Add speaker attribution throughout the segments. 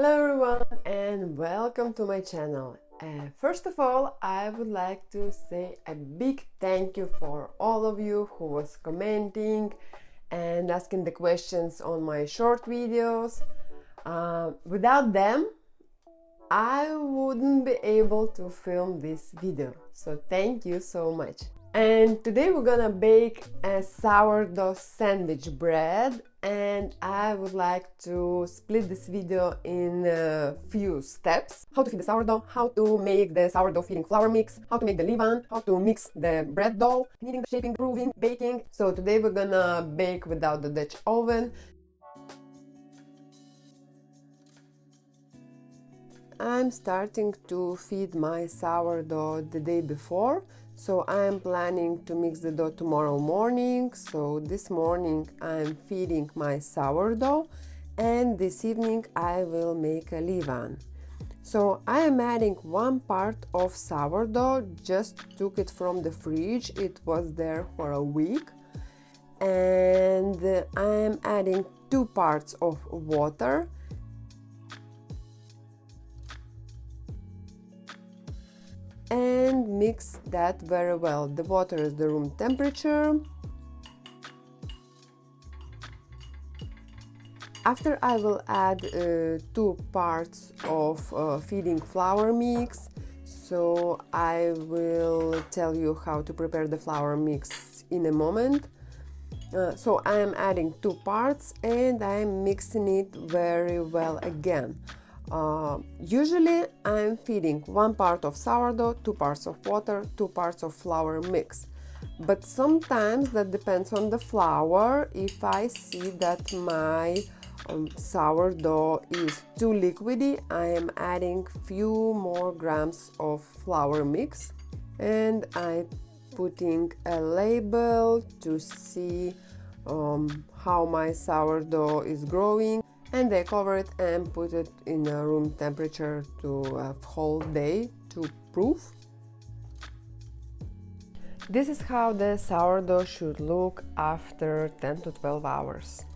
Speaker 1: Hello everyone and welcome to my channel. First of all, I would like to say a big thank you for all of you who was commenting and asking the questions on my short videos. Without them, I wouldn't be able to film this video, so thank you so much. And today we're gonna bake a sourdough sandwich bread, and I would like to split this video in a few steps. How to feed the sourdough, how to make the sourdough feeding flour mix, how to make the levain, how to mix the bread dough, kneading, the shaping, proving, baking. So today we're gonna bake without the Dutch oven. I'm starting to feed my sourdough the day before, so I'm planning to mix the dough tomorrow morning. So this morning I'm feeding my sourdough, and this evening I will make a levain. So I am adding 1 part of sourdough, just took it from the fridge, it was there for a week, and I'm adding 2 parts of water. And mix that very well. The water is the room temperature. After I will add 2 parts of feeding flour mix. So I will tell you how to prepare the flour mix in a moment. So I am adding 2 parts and I am mixing it very well again. Usually I'm feeding 1 part of sourdough, 2 parts of water, 2 parts of flour mix. But sometimes that depends on the flour. If I see that my sourdough is too liquidy, I am adding few more grams of flour mix, and I'm putting a label to see how my sourdough is growing. And I cover it and put it in a room temperature to a whole day to proof. This is how the sourdough should look after 10 to 12 hours.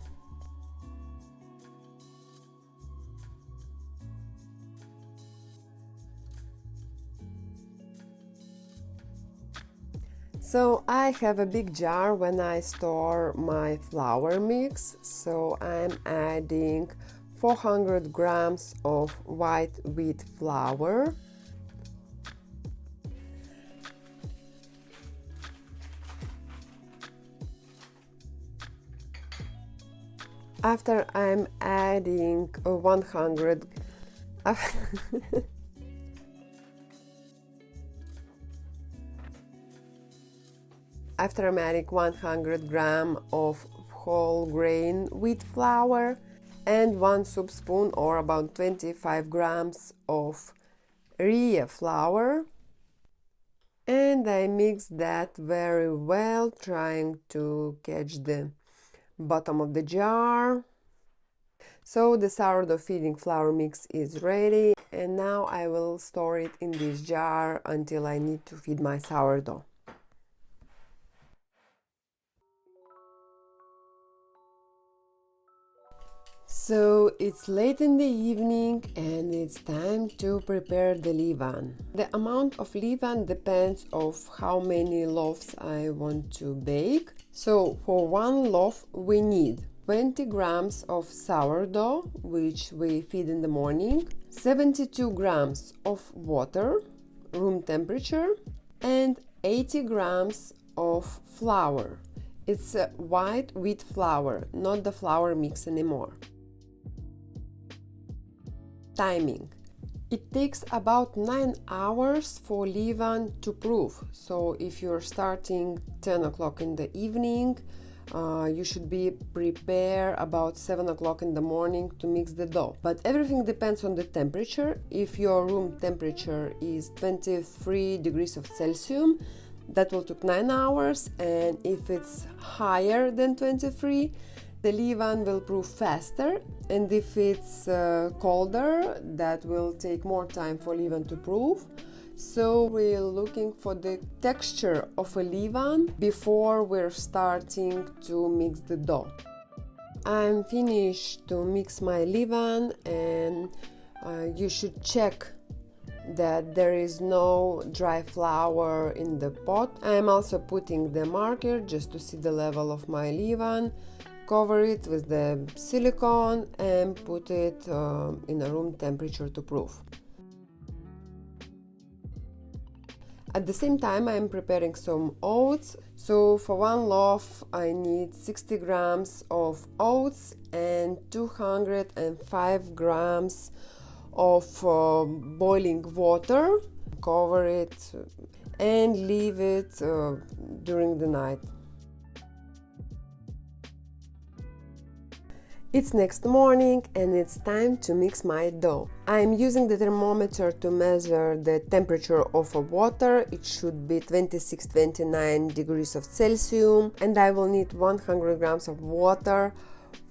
Speaker 1: So I have a big jar when I store my flour mix, so I'm adding 400 grams of white wheat flour. After I'm adding 100 After I'm adding 100 grams of whole grain wheat flour and 1 soup spoon or about 25 grams of rye flour, and I mix that very well, trying to catch the bottom of the jar. So the sourdough feeding flour mix is ready, and now I will store it in this jar until I need to feed my sourdough. So it's late in the evening and it's time to prepare the levain. The amount of levain depends of how many loaves I want to bake. So for 1 loaf we need 20 grams of sourdough, which we feed in the morning, 72 grams of water, room temperature, and 80 grams of flour. It's a white wheat flour, not the flour mix anymore. Timing. It takes about 9 hours for levain to proof. So if you're starting 10 o'clock in the evening, you should be prepared about 7 o'clock in the morning to mix the dough. But everything depends on the temperature. If your room temperature is 23 degrees of Celsius, that will take 9 hours, and if it's higher than 23, the levain will proof faster, and if it's colder, that will take more time for levain to proof. So we're looking for the texture of a levain before we're starting to mix the dough. I'm finished to mix my levain, and You should check that there is no dry flour in the pot. I am also putting the marker just to see the level of my leaven. Cover it with the silicone and put it in a room temperature to proof. At the same time, I am preparing some oats. So for one loaf I need 60 grams of oats and 205 grams of boiling water. Cover it and leave it during the night. It's next morning and it's time to mix my dough. I'm using the thermometer to measure the temperature of water. It should be 26-29 degrees of Celsius, and I will need 100 grams of water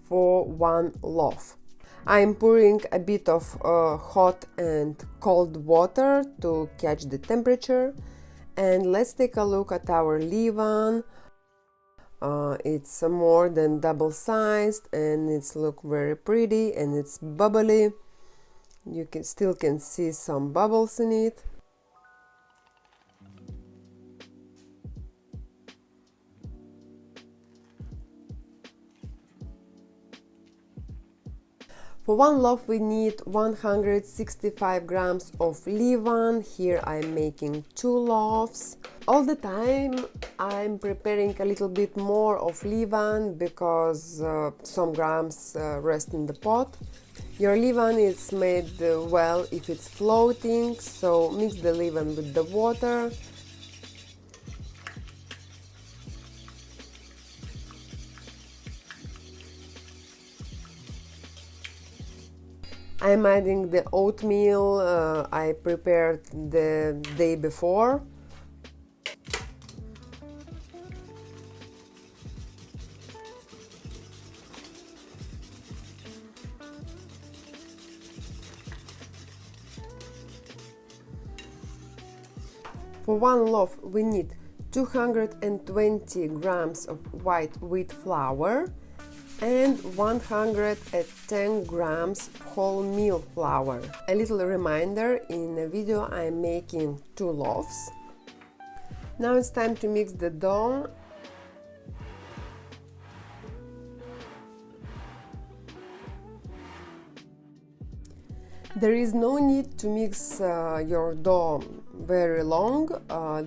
Speaker 1: for one loaf. I'm pouring a bit of hot and cold water to catch the temperature, and let's take a look at our leaven. It's more than double sized and it's look very pretty and it's bubbly. You still can see some bubbles in it. For one loaf we need 165 grams of leaven. Here I'm making 2 loaves. All the time I'm preparing a little bit more of leaven because some grams rest in the pot. Your leaven is made well if it's floating, so mix the leaven with the water. I'm adding the oatmeal I prepared the day before. For one loaf we need 220 grams of white wheat flour and 110 grams wholemeal flour. A little reminder, in the video I'm making 2 loaves. Now it's time to mix the dough. There is no need to mix your dough very long.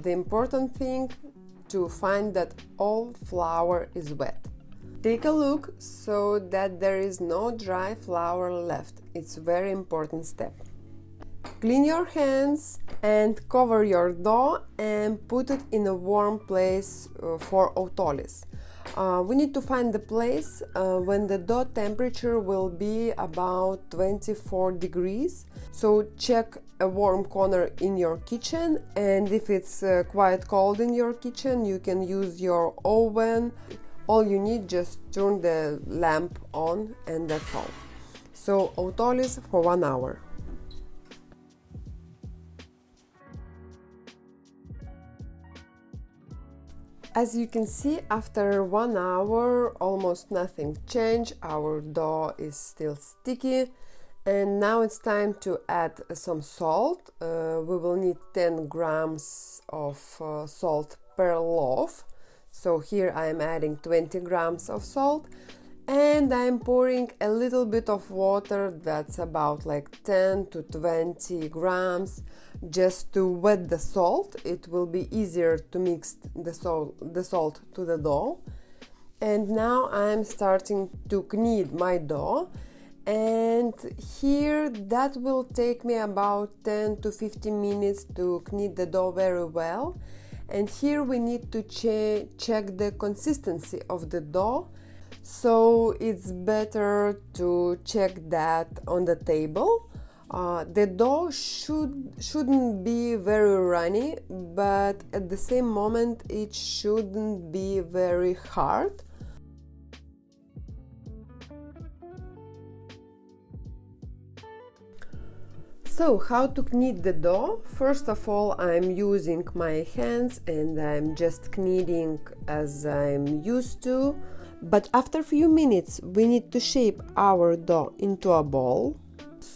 Speaker 1: The important thing to find that all flour is wet. Take a look so that there is no dry flour left. It's a very important step. Clean your hands and cover your dough and put it in a warm place for autolysis. We need to find the place when the dough temperature will be about 24 degrees. So check a warm corner in your kitchen, and if it's quite cold in your kitchen, you can use your oven. All you need, just turn the lamp on and that's all. So autolysis for 1 hour. As you can see, after 1 hour almost nothing changed. Our dough is still sticky, and now it's time to add some salt. We will need 10 grams of salt per loaf. So here I am adding 20 grams of salt, and I'm pouring a little bit of water, that's about like 10 to 20 grams, just to wet the salt. It will be easier to mix the salt to the dough. And now I'm starting to knead my dough, and here that will take me about 10 to 15 minutes to knead the dough very well. And here we need to check the consistency of the dough, so it's better to check that on the table. The dough shouldn't be very runny, but at the same moment it shouldn't be very hard. So, how to knead the dough? First of all, I'm using my hands and I'm just kneading as I'm used to. But after a few minutes, we need to shape our dough into a ball.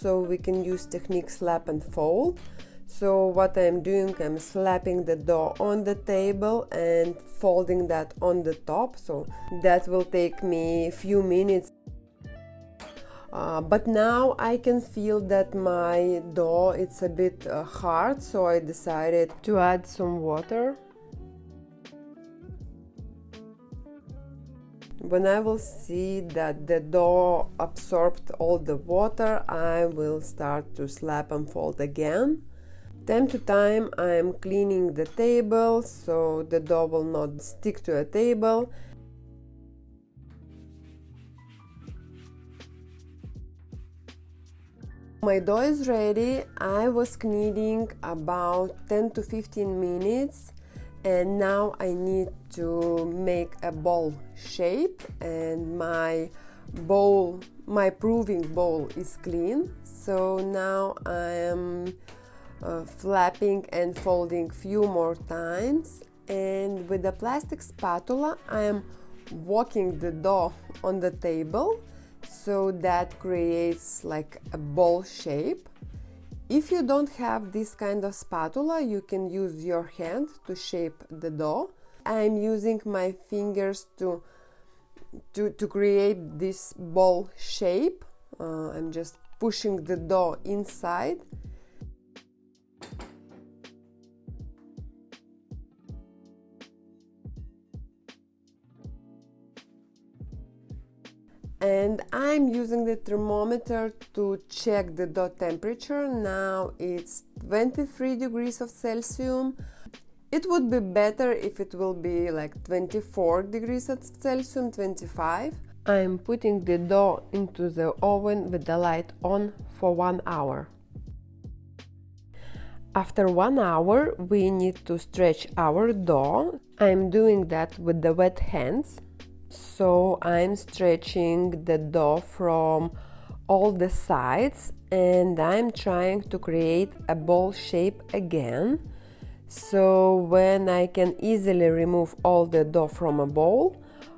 Speaker 1: so we can use technique slap and fold. So what I'm doing, I'm slapping the dough on the table and folding that on the top, so that will take me a few minutes. But now I can feel that my dough, it's a bit hard, so I decided to add some water. When I will see that the dough absorbed all the water, I will start to slap and fold again. Time to time I am cleaning the table so the dough will not stick to a table. My dough is ready. I was kneading about 10 to 15 minutes and now I need to make a bowl shape, and my proving bowl is clean. So now I am flapping and folding few more times, and with a plastic spatula I am walking the dough on the table so that creates like a bowl shape. If you don't have this kind of spatula, you can use your hand to shape the dough. I'm using my fingers to create this bowl shape. I'm just pushing the dough inside. And I'm using the thermometer to check the dough temperature. Now it's 23 degrees of Celsius. It would be better if it will be like 24 degrees of Celsius, 25. I'm putting the dough into the oven with the light on for 1 hour. After 1 hour, we need to stretch our dough. I'm doing that with the wet hands. So I'm stretching the dough from all the sides and I'm trying to create a bowl shape again. So when I can easily remove all the dough from a bowl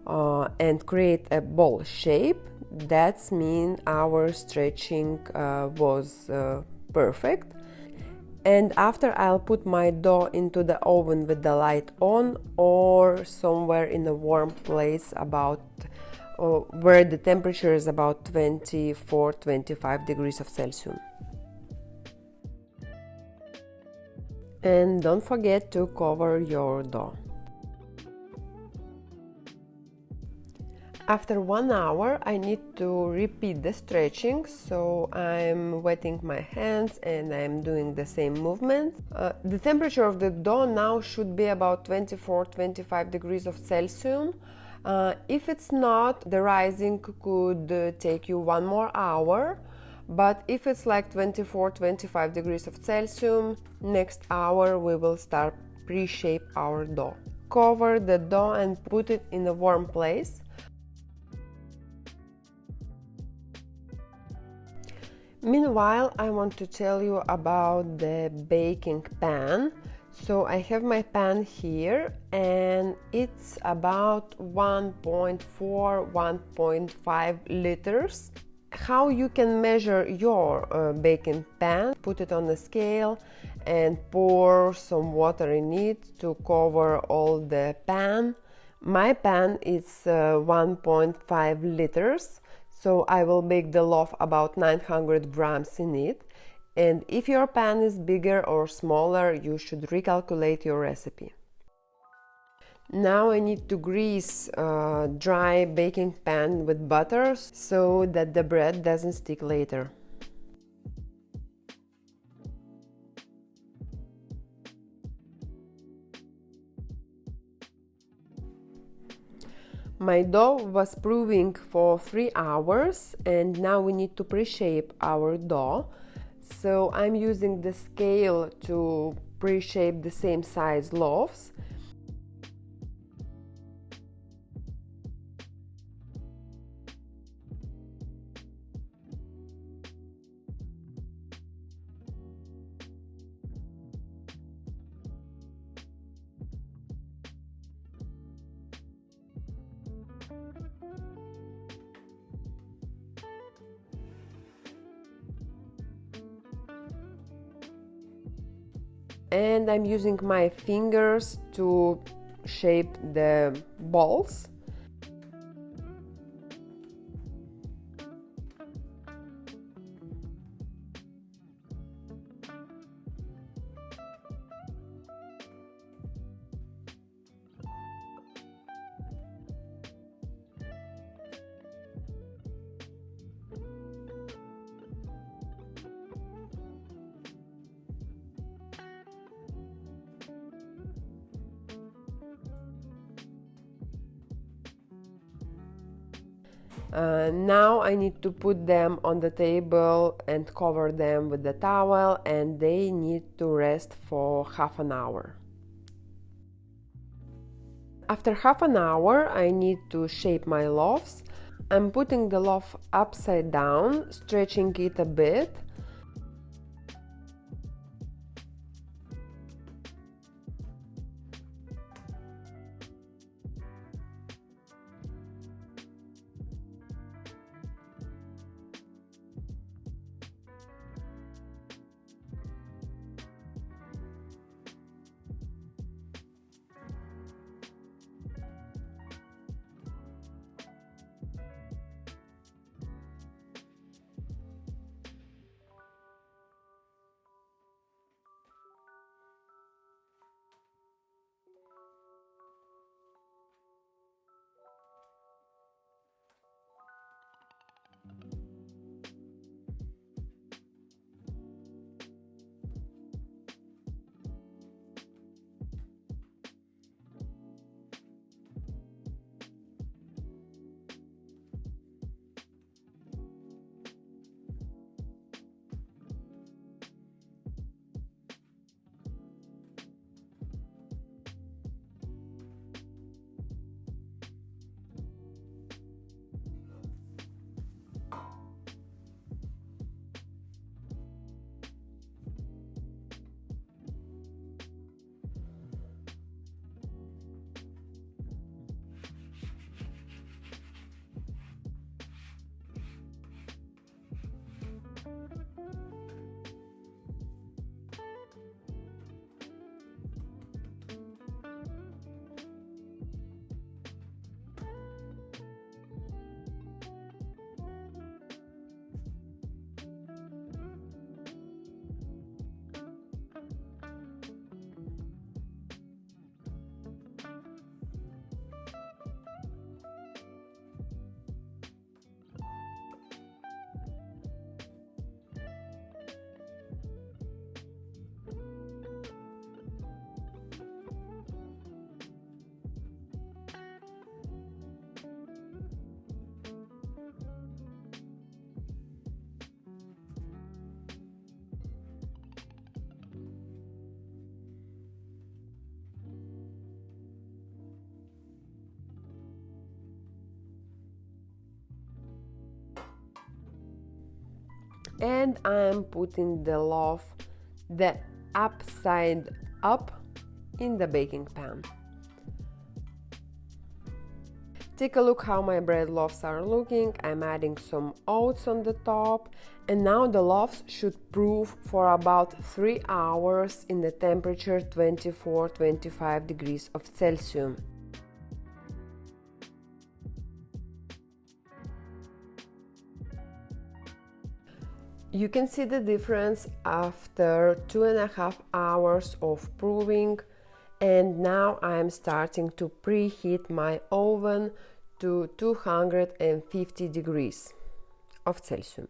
Speaker 1: and create a bowl shape, that means our stretching was perfect. And after I'll put my dough into the oven with the light on or somewhere in a warm place about where the temperature is about 24-25 degrees of Celsius. And don't forget to cover your dough. After 1 hour, I need to repeat the stretching, so I'm wetting my hands and I'm doing the same movement. The temperature of the dough now should be about 24-25 degrees of Celsius. If it's not, the rising could take you 1 more hour, but if it's like 24-25 degrees of Celsius, next hour we will start pre-shape our dough. Cover the dough and put it in a warm place. Meanwhile, I want to tell you about the baking pan. So I have my pan here and it's about 1.4-1.5 liters. How you can measure your baking pan? Put it on the scale and pour some water in it to cover all the pan. My pan is 1.5 liters. So I will bake the loaf about 900 grams in it. And if your pan is bigger or smaller, you should recalculate your recipe. Now I need to grease a dry baking pan with butter so that the bread doesn't stick later. My dough was proving for 3 hours and now we need to pre-shape our dough. So I'm using the scale to pre-shape the same size loaves. and I'm using my fingers to shape the balls. Now I need to put them on the table and cover them with the towel, and they need to rest for half an hour. After half an hour, I need to shape my loaves. I'm putting the loaf upside down, stretching it a bit. And I'm putting the loaf the upside up in the baking pan. Take a look how my bread loaves are looking. I'm adding some oats on the top, and now the loaves should proof for about 3 hours in the temperature 24-25 degrees of Celsius. You can see the difference after 2.5 hours of proving, and now I'm starting to preheat my oven to 250 degrees of Celsius.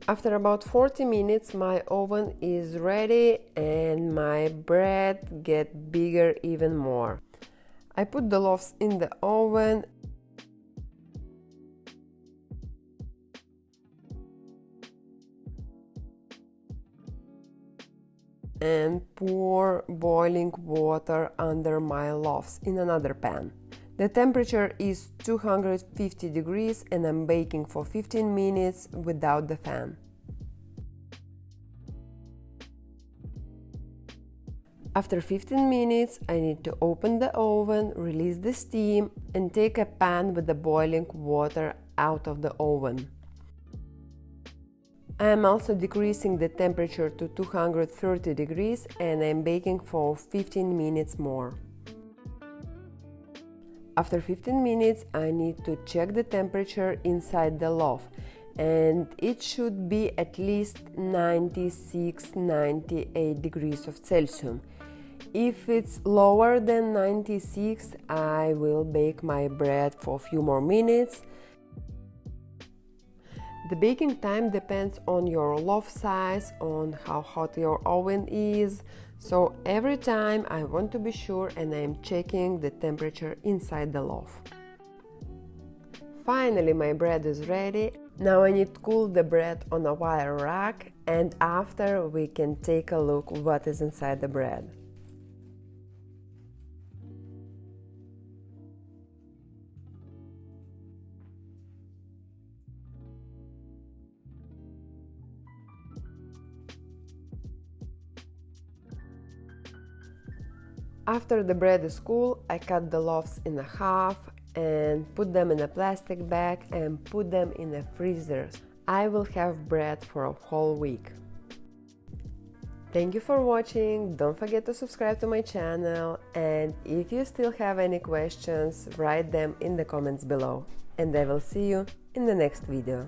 Speaker 1: After about 40 minutes my oven is ready and my bread get bigger even more. I put the loaves in the oven and pour boiling water under my loaves in another pan. The temperature is 250 degrees and I'm baking for 15 minutes without the fan. After 15 minutes, I need to open the oven, release the steam, and take a pan with the boiling water out of the oven. I am also decreasing the temperature to 230 degrees and I'm baking for 15 minutes more. After 15 minutes, I need to check the temperature inside the loaf, and it should be at least 96-98 degrees of Celsius. If it's lower than 96, I will bake my bread for a few more minutes. The baking time depends on your loaf size, on how hot your oven is. So every time I want to be sure and I'm checking the temperature inside the loaf. Finally, my bread is ready. Now I need to cool the bread on a wire rack, and after we can take a look what is inside the bread. After the bread is cool, I cut the loaves in half and put them in a plastic bag and put them in the freezer. I will have bread for a whole week. Thank you for watching, don't forget to subscribe to my channel, and if you still have any questions, write them in the comments below. And I will see you in the next video.